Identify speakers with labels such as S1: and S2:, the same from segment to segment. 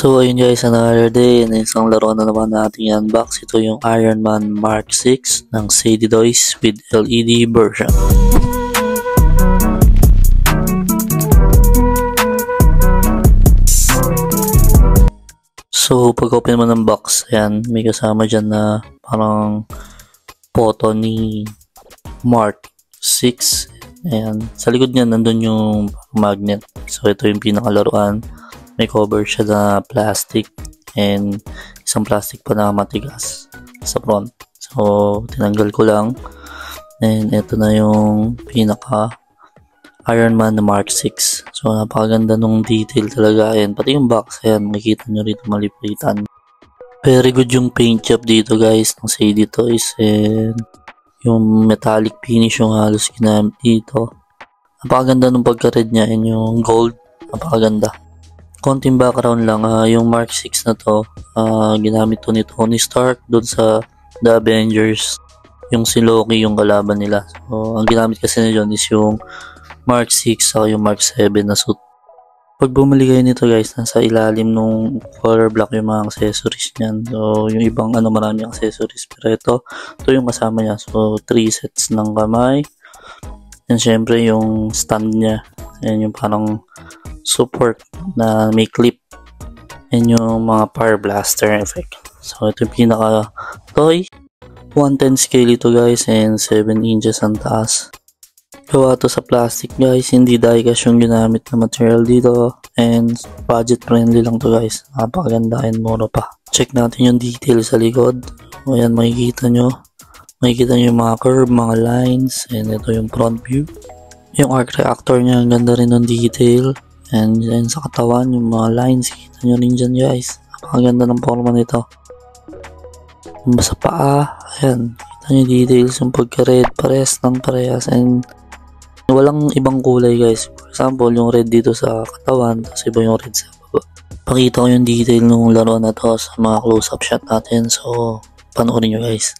S1: So ayun guys, another day and isang laro na naman natin unbox. Ito yung Iron Man Mark 6 ng Sadie Toys with LED version. So pag open mo ng box, ayan, may kasama dyan na parang photo ni Mark 6. Ayan, sa likod niya nandun yung magnet. So ito yung pinakalaruan. May cover siya na plastic and isang plastic pa na matigas sa front. So tinanggal ko lang and ito na yung pinaka Iron Man na Mark 6. So napakaganda nung detail talaga, and pati yung box, ayan, makikita nyo rito malipitan. Very good yung paint job dito guys ng Sadie Toys, and yung metallic finish yung halos ginamit dito. Napakaganda nung pagka-red niya, and yung gold, napakaganda. Konting background lang, yung Mark 6 na to, ginamit to ni Tony Stark doon sa The Avengers. Yung si Loki yung kalaban nila. So ang ginamit kasi na dyan is yung Mark 6 o yung Mark 7 na suit. Pag bumili kayo nito guys, nasa ilalim nung color block yung mga accessories niyan. So yung ibang maraming accessories, pero ito yung kasama niya. So 3 sets ng kamay. And syempre yung stand niya. Ayan yung parang support na may clip. And yung mga power blaster effect. So ito yung pinaka toy. 110 scale ito guys, and 7 inches ang taas. Gawa to sa plastic guys, hindi die-cast yung ginamit na material dito, and budget friendly lang to guys. Napakaganda and mura pa. Check natin yung detail sa likod. O yan, makikita nyo yung mga curve, mga lines, and ito yung front view. Yung arc reactor niya, ang ganda rin ng detail, and yan sa katawan, yung mga lines, kita nyo rin dyan guys. Napakaganda ng forma nito. Sa paa, ayan, kita nyo details, yung pagka-red, parehas, and walang ibang kulay guys. For example, yung red dito sa katawan, tapos iba yung red sa baba. Pakita ko yung detail nung laro na to sa mga close-up shot natin. So, panoorin nyo guys.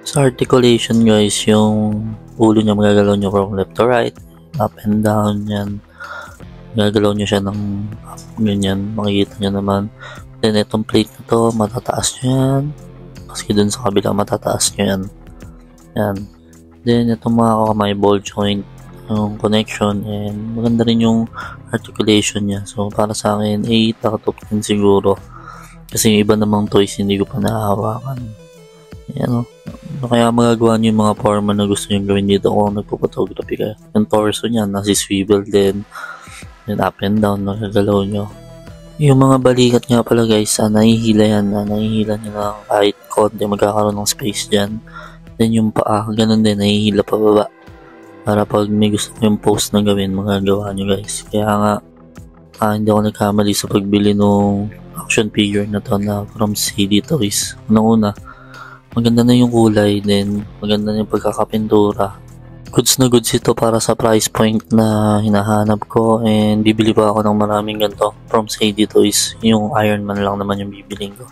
S1: Sa articulation guys, yung ulo niya magagalaw nyo from left to right, up and down yan. Magagalaw nyo siya ng up, ganyan, makikita nyo naman. Then itong plate na to, matataas nyo yan. Kasi dun sa kabila, matataas nyo yan. Yan. Then itong mga kamay ball joint, yung connection, and maganda rin yung articulation niya. So para sa akin, 8 out of 10 siguro. Kasi yung iba namang toys hindi ko pa nahahawakan. Yan o. Kaya magagawa nyo yung mga forma na gusto nyo gawin dito kung nagpo-photography kayo. Yung torso niya, nasi-swivel din. Then up and down, nagagalaw nyo. Yung mga balikat nga pala guys, nahihila yan. Nahihila nyo lang kahit konti, magkakaroon ng space dyan. Then yung paa, ganun din, nahihila pa baba. Para pag may gusto ko yung post na gawin, magagawa nyo guys. Kaya nga, hindi ako nagkamali sa pagbili nung action figure na to na from Sadie Toys. Una-una, maganda na yung kulay, then maganda na yung pagkakapintura. Goods na goods ito para sa price point na hinahanap ko, and bibili pa ako ng maraming ganito from Sadie Toys. Yung Iron Man lang naman yung bibiling ko,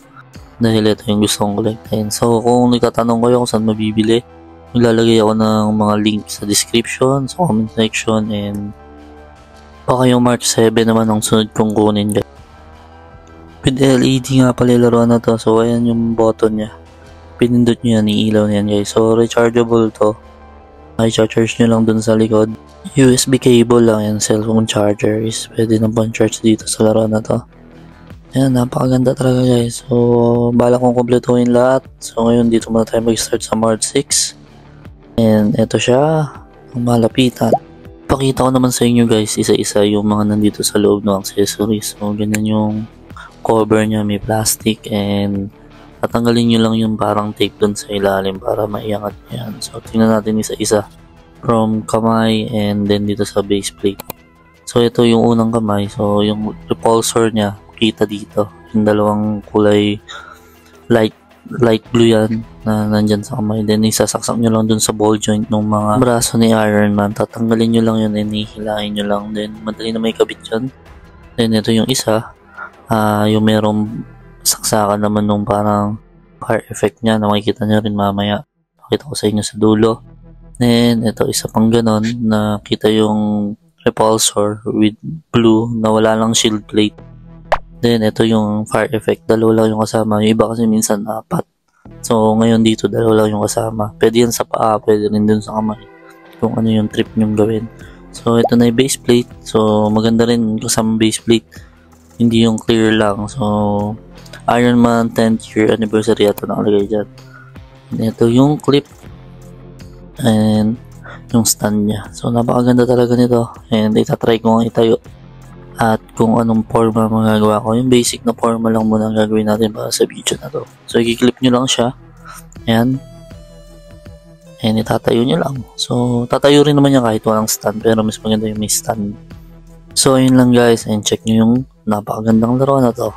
S1: dahil ito yung gusto kong collectin. So kung nagtatanong kayo kung saan mabibili, maglalagay ako ng mga link sa description, sa comment section, and baka yung Mark 7 naman ang sunod kong kunin guys. With LED nga pala laruan na to, so ayan yung button niya. Pinindot nyo yan, iilaw na yan guys. So rechargeable to. I-charge nyo lang dun sa likod. USB cable lang yan, cellphone charger is pwede na pang charge dito sa laro na to. Ayan, napakaganda talaga guys. So bala kong kumpletuhin lahat. So ngayon dito muna tayo mag-start sa Mark 6. And eto siya, ang malapitan. Pakita ko naman sa inyo guys, isa-isa yung mga nandito sa loob ng accessories. So ganyan yung cover niya, may plastic, and tatanggalin nyo lang yung parang tape dun sa ilalim para maiangat nyo yan. So tingnan natin isa-isa. from kamay and then dito sa base plate. So ito yung unang kamay. So yung repulsor niya, kita dito. Yung dalawang kulay light blue yan na nandyan sa kamay. Then isasaksak nyo lang dun sa ball joint ng mga braso ni Iron Man. Tatanggalin nyo lang yun and hihilahin nyo lang. Then madali na may kabit yun. Then ito yung isa. Yung merong saksakan naman nung parang fire effect niya na makikita nyo rin mamaya. Pakita ko sa inyo sa dulo. Then ito isa pang ganon na kita yung repulsor with blue na wala lang shield plate. Then, ito yung fire effect. Dalawa lang yung kasama. Yung iba kasi minsan 4. So, ngayon dito, dalawa lang yung kasama. Pwede yan sa paa, pwede rin dun sa kamay. Kung ano yung trip nyong gawin. So, ito na yung base plate. So, maganda rin kasama base plate. Hindi yung clear lang. So, Iron Man 10th year anniversary ito nakalagay dyan. And ito yung clip. And yung stand niya. So, napakaganda talaga nito. And itatry ko nga itayo. At kung anong forma magagawa ko. Yung basic na forma lang muna ang gagawin natin para sa video na to. So, i-clip nyo lang siya. Ayan. And itatayo nyo lang. So, tatayo rin naman yan kahit walang stand. Pero mas maganda yung may stand. So, ayun lang guys. And check nyo yung napakagandang laro na to.